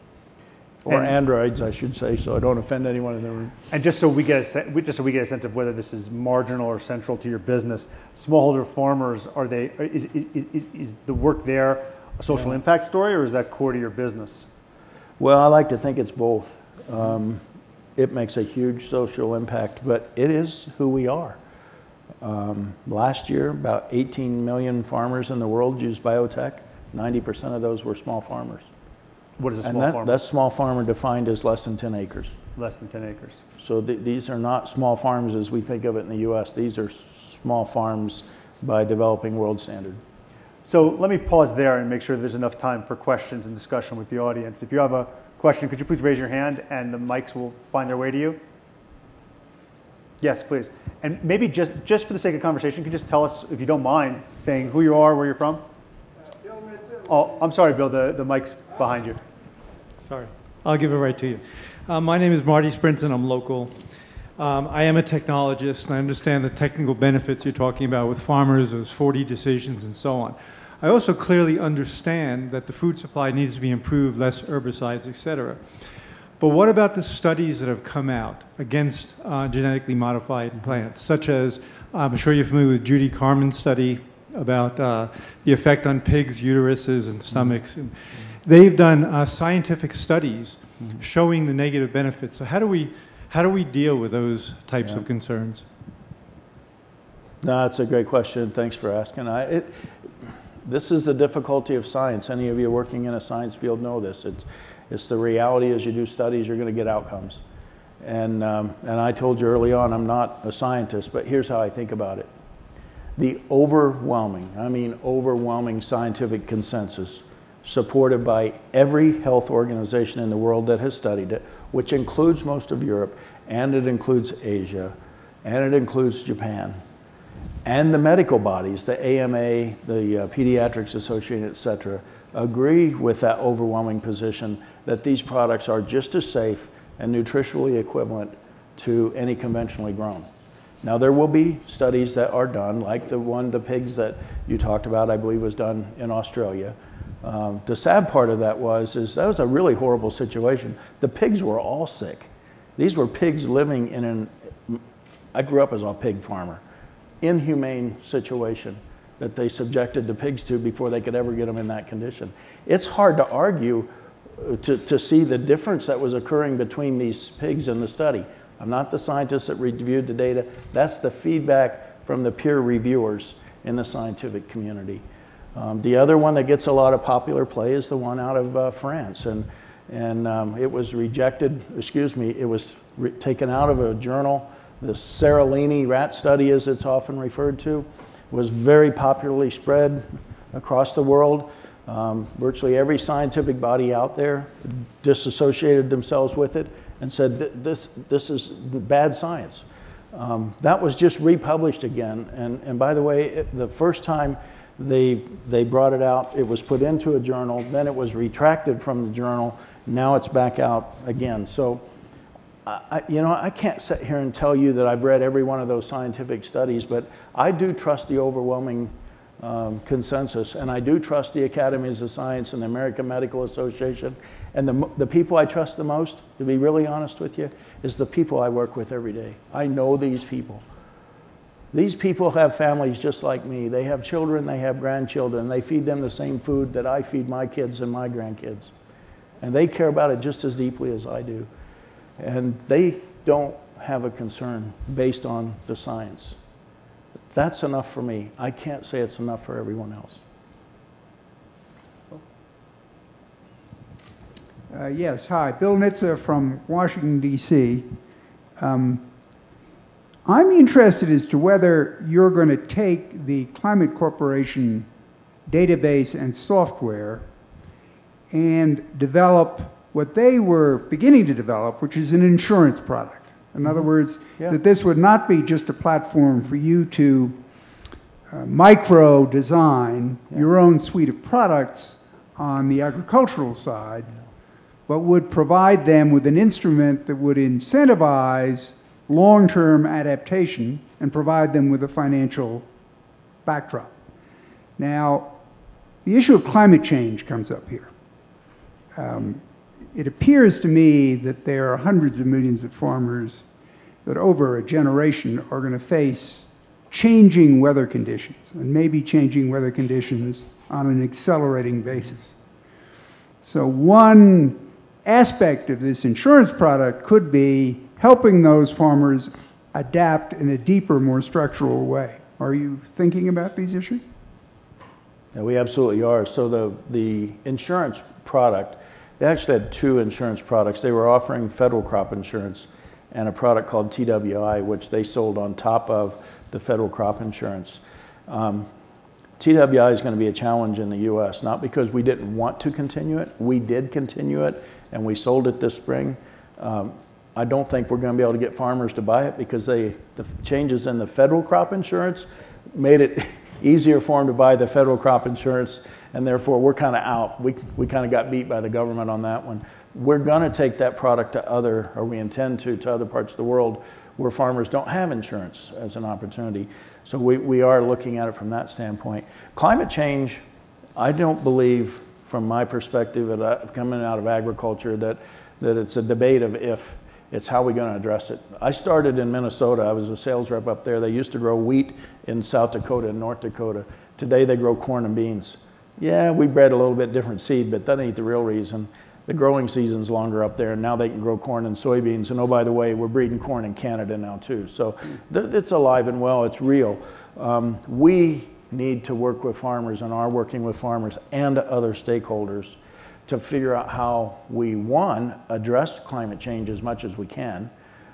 [SPEAKER 2] Or Androids, I should say, so I don't offend anyone in the room.
[SPEAKER 1] And just so we get a sense of whether this is marginal or central to your business, smallholder farmers, is the work there a social impact story, or is that core to your business?
[SPEAKER 2] Well, I like to think it's both. It makes a huge social impact, but it is who we are. Last year, about 18 million farmers in the world used biotech. 90% of those were small farmers.
[SPEAKER 1] What is a small farmer?
[SPEAKER 2] That's small farmer defined as less than 10 acres.
[SPEAKER 1] Less than 10 acres.
[SPEAKER 2] So these are not small farms as we think of it in the US. These are small farms by developing world standard.
[SPEAKER 1] So let me pause there and make sure there's enough time for questions and discussion with the audience. If you have a question, could you please raise your hand and the mics will find their way to you? Yes, please. And maybe just for the sake of conversation, could you just tell us, if you don't mind, saying who you are, where you're from? Oh, I'm sorry, Bill, the mic's behind you.
[SPEAKER 3] Sorry, I'll give it right to you. My name is Marty Sprinton, I'm local. I am a technologist, and I understand the technical benefits you're talking about with farmers, those 40 decisions and so on. I also clearly understand that the food supply needs to be improved, less herbicides, et cetera. But what about the studies that have come out against genetically modified plants, such as, I'm sure you're familiar with Judy Carmen's study about the effect on pigs' uteruses and stomachs. And they've done scientific studies showing the negative benefits. So how do we deal with those types of concerns?
[SPEAKER 2] No, that's a great question. Thanks for asking. This is the difficulty of science. Any of you working in a science field know this. It's the reality. As you do studies, you're going to get outcomes. And I told you early on, I'm not a scientist, but here's how I think about it. The overwhelming, I mean overwhelming scientific consensus supported by every health organization in the world that has studied it, which includes most of Europe, and it includes Asia, and it includes Japan, and the medical bodies, the AMA, the Pediatrics Association, et cetera, agree with that overwhelming position that these products are just as safe and nutritionally equivalent to any conventionally grown. Now, there will be studies that are done, like the pigs that you talked about, I believe was done in Australia. The sad part of that was that was a really horrible situation. The pigs were all sick. These were pigs living in I grew up as a pig farmer, inhumane situation that they subjected the pigs to before they could ever get them in that condition. It's hard to argue to see the difference that was occurring between these pigs and the study. I'm not the scientist that reviewed the data. That's the feedback from the peer reviewers in the scientific community. The other one that gets a lot of popular play is the one out of France. And it was rejected, it was taken out of a journal. The Seralini rat study, as it's often referred to, was very popularly spread across the world. Virtually every scientific body out there disassociated themselves with it and said, this is bad science. That was just republished again. And by the way, the first time they brought it out, it was put into a journal, then it was retracted from the journal, now it's back out again. So, I can't sit here and tell you that I've read every one of those scientific studies, but I do trust the overwhelming consensus, and I do trust the Academies of Science and the American Medical Association. And the people I trust the most, to be really honest with you, is the people I work with every day. I know these people. These people have families just like me. They have children, they have grandchildren. They feed them the same food that I feed my kids and my grandkids. And they care about it just as deeply as I do. And they don't have a concern based on the science. That's enough for me. I can't say it's enough for everyone else.
[SPEAKER 4] Yes, hi. Bill Nitza from Washington, D.C. I'm interested as to whether you're going to take the Climate Corporation database and software and develop what they were beginning to develop, which is an insurance product. In other words, that this would not be just a platform for you to micro-design your own suite of products on the agricultural side, but would provide them with an instrument that would incentivize long-term adaptation and provide them with a financial backdrop. Now, the issue of climate change comes up here. It appears to me that there are hundreds of millions of farmers that over a generation are going to face changing weather conditions, and maybe changing weather conditions on an accelerating basis. So one aspect of this insurance product could be helping those farmers adapt in a deeper, more structural way. Are you thinking about these issues?
[SPEAKER 2] Yeah, we absolutely are. So the insurance product, they actually had two insurance products. They were offering federal crop insurance and a product called TWI, which they sold on top of the federal crop insurance. TWI is going to be a challenge in the U.S., not because we didn't want to continue it. We did continue it, and we sold it this spring. I don't think we're going to be able to get farmers to buy it because the changes in the federal crop insurance made it easier for them to buy the federal crop insurance, and therefore we're kind of out. We kind of got beat by the government on that one. We're going to take that product to we intend to other parts of the world where farmers don't have insurance as an opportunity. So we are looking at it from that standpoint. Climate change, I don't believe, from my perspective, coming out of agriculture, that it's a debate of if, it's how we're going to address it. I started in Minnesota. I was a sales rep up there. They used to grow wheat in South Dakota and North Dakota. Today they grow corn and beans. Yeah, we bred a little bit different seed, but that ain't the real reason. The growing season's longer up there, and now they can grow corn and soybeans. And oh, by the way, we're breeding corn in Canada now too. So it's alive and well, it's real. We need to work with farmers and are working with farmers and other stakeholders to figure out how we, one, address climate change as much as we can.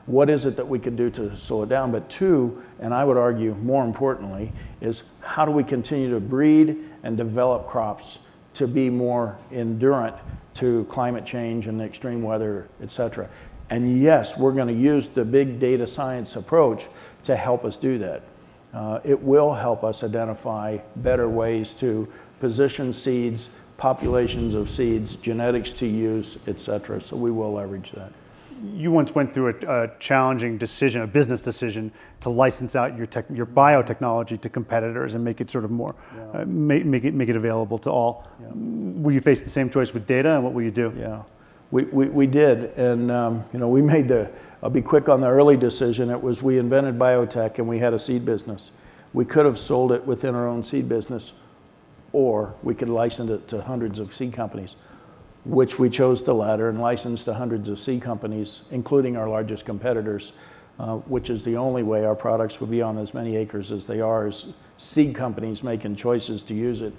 [SPEAKER 2] What is it that we can do to slow it down? But two, and I would argue more importantly, is how do we continue to breed and develop crops to be more endurant to climate change and the extreme weather, et cetera. And yes, we're going to use the big data science approach to help us do that. It will help us identify better ways to position seeds, populations of seeds, genetics to use, et cetera. So we will leverage that.
[SPEAKER 1] You once went through a challenging decision, a business decision, to license out your biotechnology to competitors and make it sort of more, make it available to all. Yeah. Will you face the same choice with data, and what will you do?
[SPEAKER 2] Yeah, we did, and you know, we made I'll be quick on the early decision. It was we invented biotech and we had a seed business. We could have sold it within our own seed business, or we could license it to hundreds of seed companies, which we chose the latter and licensed to hundreds of seed companies, including our largest competitors, which is the only way our products will be on as many acres as they are, is seed companies making choices to use it,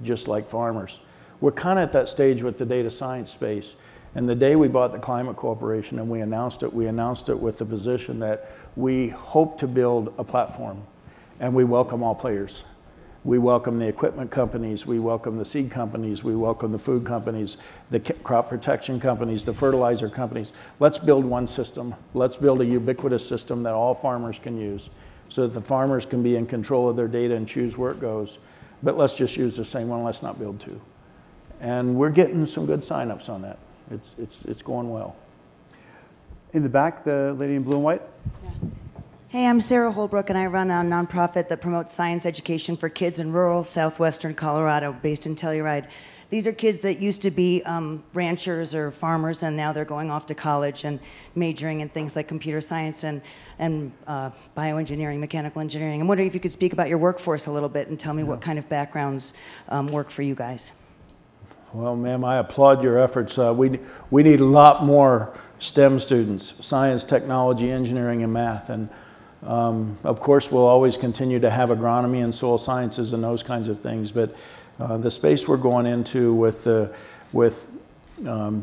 [SPEAKER 2] just like farmers. We're kind of at that stage with the data science space. And the day we bought the Climate Corporation and we announced it with the position that we hope to build a platform, and we welcome all players. We welcome the equipment companies, we welcome the seed companies, we welcome the food companies, the crop protection companies, the fertilizer companies. Let's build one system. Let's build a ubiquitous system that all farmers can use so that the farmers can be in control of their data and choose where it goes. But let's just use the same one, let's not build two. And we're getting some good signups on that. It's going well.
[SPEAKER 1] In the back, the lady in blue and white.
[SPEAKER 5] Yeah. Hey, I'm Sarah Holbrook, and I run a nonprofit that promotes science education for kids in rural southwestern Colorado, based in Telluride. These are kids that used to be ranchers or farmers, and now they're going off to college and majoring in things like computer science and bioengineering, mechanical engineering. I'm wondering if you could speak about your workforce a little bit and tell me what kind of backgrounds work for you guys.
[SPEAKER 2] Well, ma'am, I applaud your efforts. We need a lot more STEM students, science, technology, engineering, and math. And of course, we'll always continue to have agronomy and soil sciences and those kinds of things. But the space we're going into with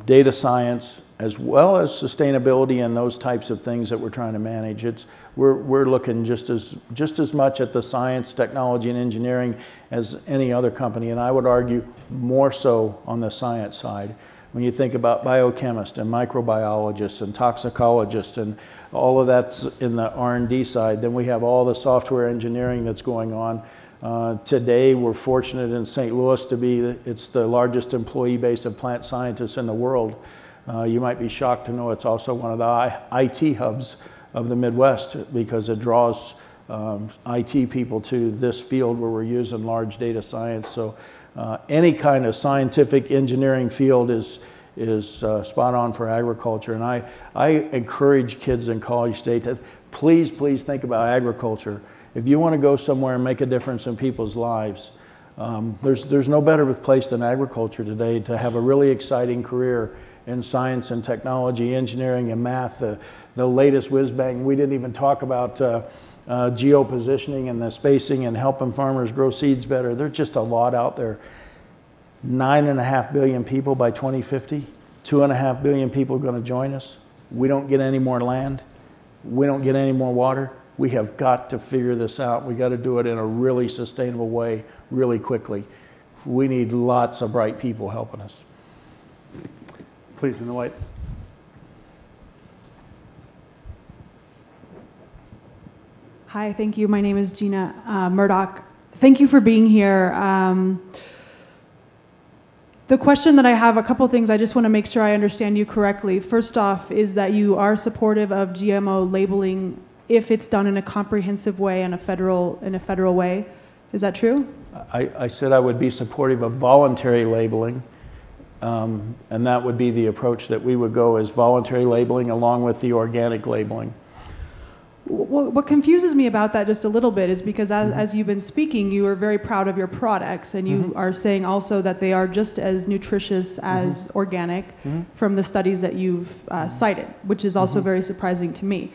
[SPEAKER 2] data science, as well as sustainability and those types of things that we're trying to manage, we're looking just as much at the science, technology, and engineering as any other company, and I would argue more so on the science side. When you think about biochemists and microbiologists and toxicologists and all of that's in the R&D side, then we have all the software engineering that's going on. Today, we're fortunate in St. Louis to be, it's the largest employee base of plant scientists in the world. You might be shocked to know it's also one of the IT hubs of the Midwest because it draws IT people to this field where we're using large data science. So any kind of scientific engineering field is spot on for agriculture. And I encourage kids in college today to please think about agriculture. If you want to go somewhere and make a difference in people's lives, there's no better place than agriculture today to have a really exciting career in science and technology, engineering and math, the latest whiz bang. We didn't even talk about geopositioning and the spacing and helping farmers grow seeds better. There's just a lot out there. 9.5 billion people by 2050, 2.5 billion people are going to join us. We don't get any more land. We don't get any more water. We have got to figure this out. We got to do it in a really sustainable way, really quickly. We need lots of bright people helping us.
[SPEAKER 1] Please, in the white.
[SPEAKER 6] Hi, thank you. My name is Gina Murdoch. Thank you for being here. The question that I have, a couple things I just want to make sure I understand you correctly. First off, is that you are supportive of GMO labeling if it's done in a comprehensive way and in a federal way. Is that true?
[SPEAKER 2] I said I would be supportive of voluntary labeling, and that would be the approach that we would go, is voluntary labeling along with the organic labeling.
[SPEAKER 6] What confuses me about that just a little bit is because as you've been speaking, you are very proud of your products, and you are saying also that they are just as nutritious as organic from the studies that you've cited, which is also very surprising to me.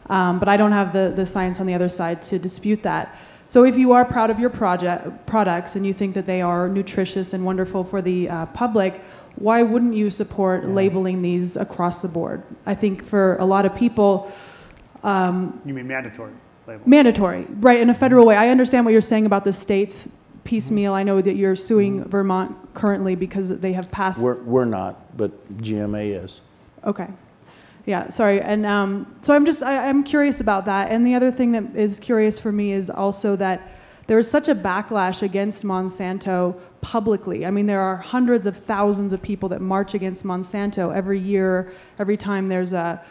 [SPEAKER 6] But I don't have the science on the other side to dispute that. So if you are proud of your products and you think that they are nutritious and wonderful for the public, why wouldn't you support labeling these across the board? I think for a lot of people...
[SPEAKER 1] you mean mandatory label?
[SPEAKER 6] Mandatory, right, in a federal way. I understand what you're saying about the states piecemeal. I know that you're suing Vermont currently because they have passed...
[SPEAKER 2] We're not, but GMA is.
[SPEAKER 6] Okay. Yeah, sorry. And so I'm curious about that. And the other thing that is curious for me is also that there is such a backlash against Monsanto publicly. I mean, there are hundreds of thousands of people that march against Monsanto every year, every time there's a,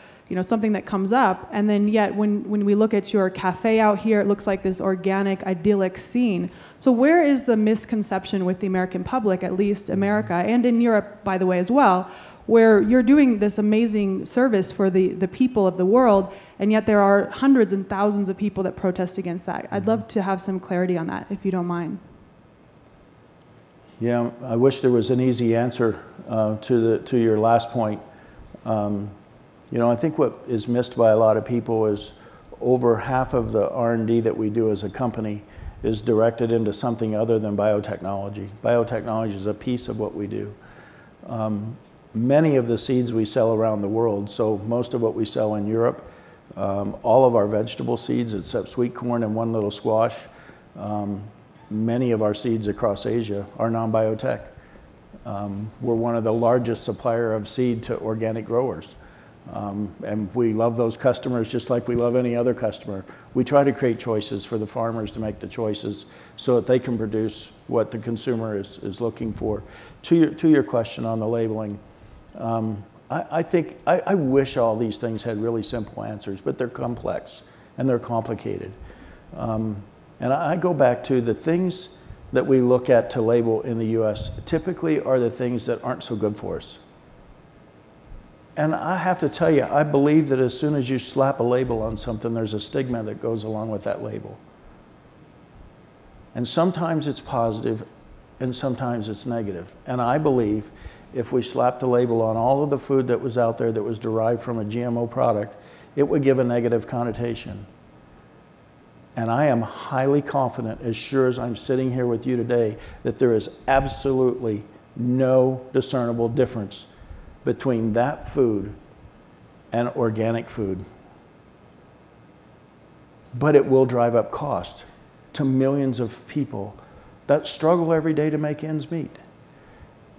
[SPEAKER 6] something that comes up. And then yet when we look at your cafe out here, it looks like this organic, idyllic scene. So where is the misconception with the American public, at least America, and in Europe, by the way, as well, where you're doing this amazing service for the people of the world, and yet there are hundreds and thousands of people that protest against that? I'd love to have some clarity on that, if you don't mind.
[SPEAKER 2] Yeah, I wish there was an easy answer to your last point. I think what is missed by a lot of people is over half of the R&D that we do as a company is directed into something other than biotechnology. Biotechnology is a piece of what we do. Many of the seeds we sell around the world, so most of what we sell in Europe, all of our vegetable seeds except sweet corn and one little squash, many of our seeds across Asia are non-biotech. We're one of the largest supplier of seed to organic growers. And we love those customers just like we love any other customer. We try to create choices for the farmers to make the choices so that they can produce what the consumer is looking for. To your question on the labeling, I wish all these things had really simple answers, but they're complex and they're complicated. And I go back to the things that we look at to label in the US typically are the things that aren't so good for us. And I have to tell you, I believe that as soon as you slap a label on something, there's a stigma that goes along with that label. And sometimes it's positive and sometimes it's negative. And I believe if we slapped a label on all of the food that was out there that was derived from a GMO product, it would give a negative connotation. And I am highly confident, as sure as I'm sitting here with you today, that there is absolutely no discernible difference between that food and organic food. But it will drive up cost to millions of people that struggle every day to make ends meet.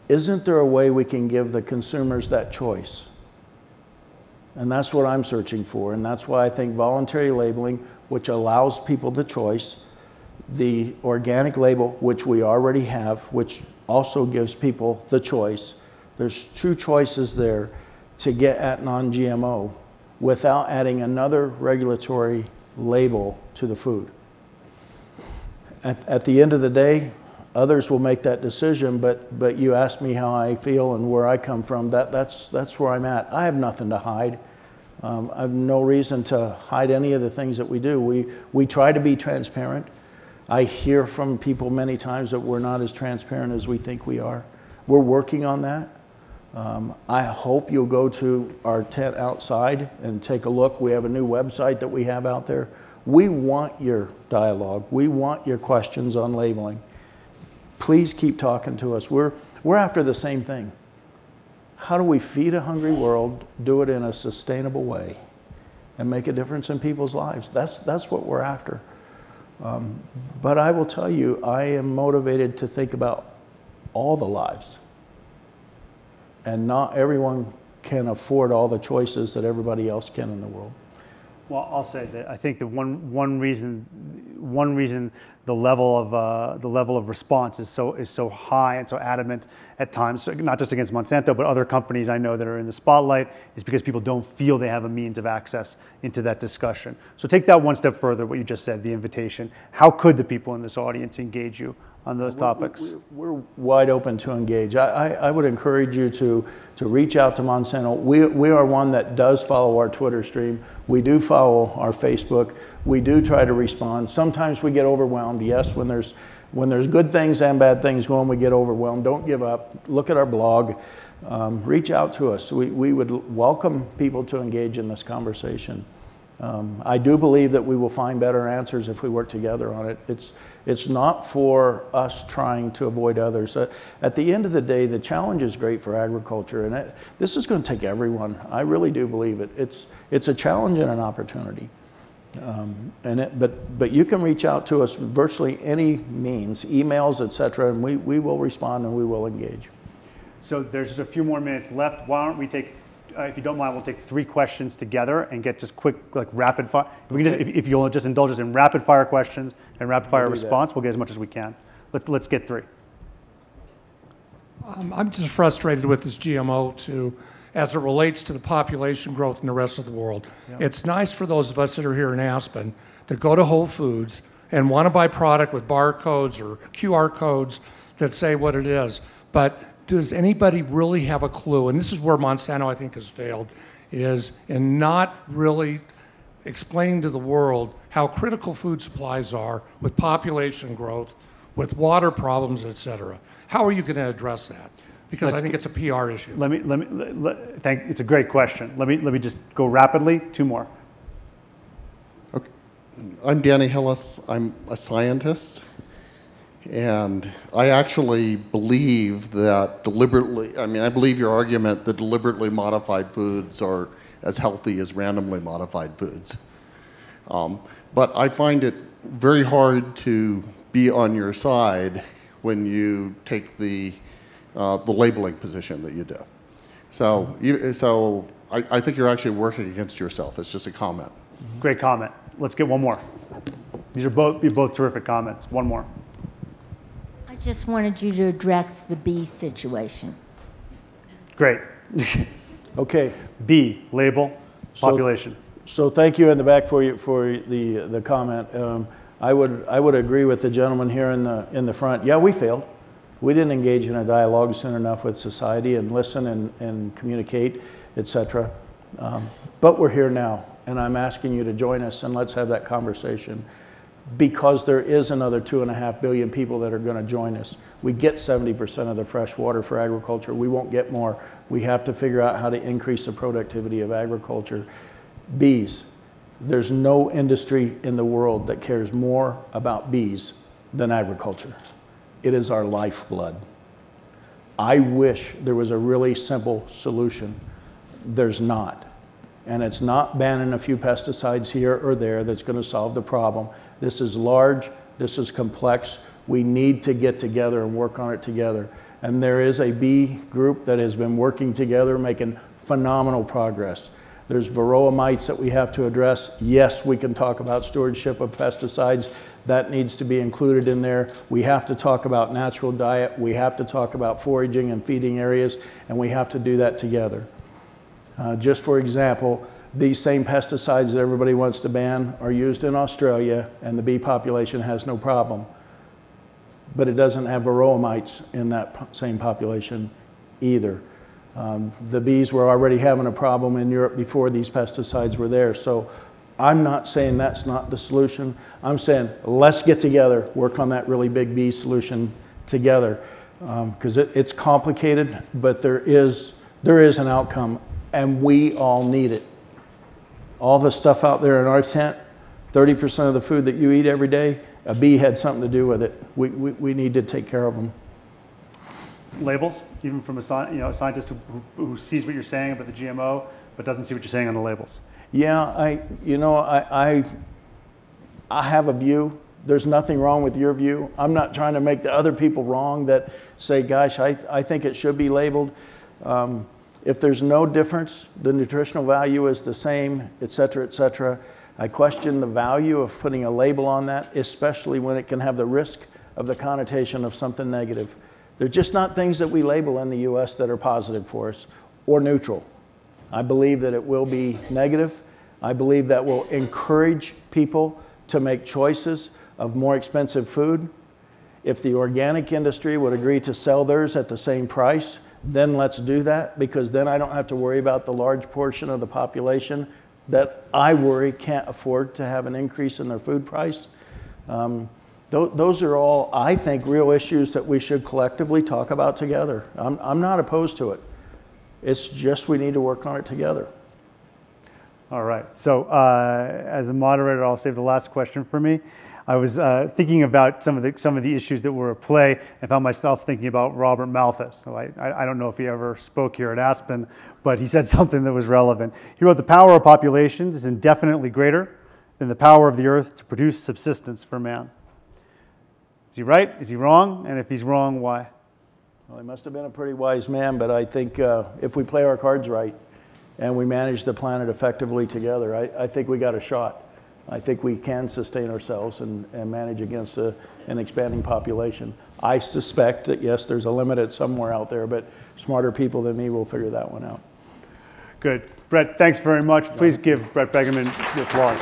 [SPEAKER 2] Isn't there a way we can give the consumers that choice? And that's what I'm searching for, and that's why I think voluntary labeling, which allows people the choice, the organic label, which we already have, which also gives people the choice. There's two choices there to get at non-GMO without adding another regulatory label to the food. At the end of the day, others will make that decision, but you asked me how I feel and where I come from. That's where I'm at. I have nothing to hide. I have no reason to hide any of the things that we do. We try to be transparent. I hear from people many times that we're not as transparent as we think we are. We're working on that. I hope you'll go to our tent outside and take a look. We have a new website that we have out there. We want your dialogue. We want your questions on labeling. Please keep talking to us. We're after the same thing. How do we feed a hungry world, do it in a sustainable way, and make a difference in people's lives? That's what we're after. But I will tell you, I am motivated to think about all the lives. And not everyone can afford all the choices that everybody else can in the world.
[SPEAKER 1] Well, I'll say that I think that one reason the level of response is so high and so adamant at times, not just against Monsanto, but other companies I know that are in the spotlight, is because people don't feel they have a means of access into that discussion. So take that one step further, what you just said, the invitation. How could the people in this audience engage you on those topics?
[SPEAKER 2] We're wide open to engage. I would encourage you to reach out to Monsanto. We are one that does follow our Twitter stream. We do follow our Facebook. We do try to respond. Sometimes we get overwhelmed. Yes, when there's good things and bad things going, we get overwhelmed. Don't give up. Look at our blog. Reach out to us. We would welcome people to engage in this conversation. I do believe that we will find better answers if we work together on it. It's not for us trying to avoid others. At the end of the day, the challenge is great for agriculture, and this is going to take everyone. I really do believe it. It's a challenge and an opportunity. But you can reach out to us virtually any means, emails, etc., and we will respond and we will engage.
[SPEAKER 1] So there's just a few more minutes left. Why don't we take, if you don't mind, we'll take 3 questions together and get just quick, like rapid fire. If you'll just indulge us in rapid fire questions and rapid fire response, we'll get as much as we can. Let's get 3.
[SPEAKER 7] I'm just frustrated with this GMO as it relates to the population growth in the rest of the world. Yeah. It's nice for those of us that are here in Aspen to go to Whole Foods and want to buy product with barcodes or QR codes that say what it is. But does anybody really have a clue? And this is where Monsanto, I think, has failed, is in not really explaining to the world how critical food supplies are with population growth, with water problems, et cetera. How are you going to address that? Because I think it's a PR issue.
[SPEAKER 1] It's a great question. Let me just go rapidly. 2 more.
[SPEAKER 8] Okay. I'm Danny Hillis. I'm a scientist. And I actually believe that I believe your argument that deliberately modified foods are as healthy as randomly modified foods. But I find it very hard to be on your side when you take the labeling position that you do. So I think you're actually working against yourself. It's just a comment.
[SPEAKER 1] Great comment. Let's get one more. These are both terrific comments. One more.
[SPEAKER 9] I just wanted you to address the bee situation.
[SPEAKER 1] Great.
[SPEAKER 2] Okay.
[SPEAKER 1] B, label, population.
[SPEAKER 2] So thank you in the back for the comment. I would agree with the gentleman here in the front. Yeah, we failed. We didn't engage in a dialogue soon enough with society and listen and communicate, etc. But we're here now, and I'm asking you to join us and let's have that conversation. because there is another 2.5 billion people that are going to join us. We get 70% of the fresh water for agriculture. We won't get more. We have to figure out how to increase the productivity of agriculture. Bees. There's no industry in the world that cares more about bees than agriculture. It is our lifeblood. I wish there was a really simple solution. There's not. And it's not banning a few pesticides here or there that's going to solve the problem. This is large, this is complex. We need to get together and work on it together. And there is a bee group that has been working together, making phenomenal progress. There's varroa mites that we have to address. Yes, we can talk about stewardship of pesticides. That needs to be included in there. We have to talk about natural diet. We have to talk about foraging and feeding areas, and we have to do that together. Just for example, these same pesticides that everybody wants to ban are used in Australia, and the bee population has no problem. But it doesn't have varroa mites in that same population either. The bees were already having a problem in Europe before these pesticides were there. So I'm not saying that's not the solution. I'm saying let's get together, work on that really big bee solution together. Because it's complicated, but there is an outcome, and we all need it. All the stuff out there in our tent, 30% of the food that you eat every day, a bee had something to do with it. We need to take care of them.
[SPEAKER 1] Labels, even from a scientist who sees what you're saying about the GMO, but doesn't see what you're saying on the labels.
[SPEAKER 2] Yeah, I have a view. There's nothing wrong with your view. I'm not trying to make the other people wrong that say, gosh, I think it should be labeled. If there's no difference, the nutritional value is the same, et cetera, et cetera. I question the value of putting a label on that, especially when it can have the risk of the connotation of something negative. They're just not things that we label in the US that are positive for us or neutral. I believe that it will be negative. I believe that will encourage people to make choices of more expensive food. If the organic industry would agree to sell theirs at the same price, then let's do that, because then I don't have to worry about the large portion of the population that I worry can't afford to have an increase in their food price. Those are all, I think, real issues that we should collectively talk about together. I'm not opposed to it. It's just we need to work on it together.
[SPEAKER 1] All right. So as a moderator, I'll save the last question for me. I was thinking about some of the issues that were at play and found myself thinking about Robert Malthus. So I don't know if he ever spoke here at Aspen, but he said something that was relevant. He wrote, "The power of populations is indefinitely greater than the power of the earth to produce subsistence for man." Is he right? Is he wrong? And if he's wrong, why?
[SPEAKER 2] Well, he must have been a pretty wise man, but I think if we play our cards right and we manage the planet effectively together, I think we got a shot. I think we can sustain ourselves and manage against an expanding population. I suspect that, yes, there's a limit somewhere out there, but smarter people than me will figure that one out.
[SPEAKER 1] Good. Brett, thanks very much. Please give Brett Begerman the applause.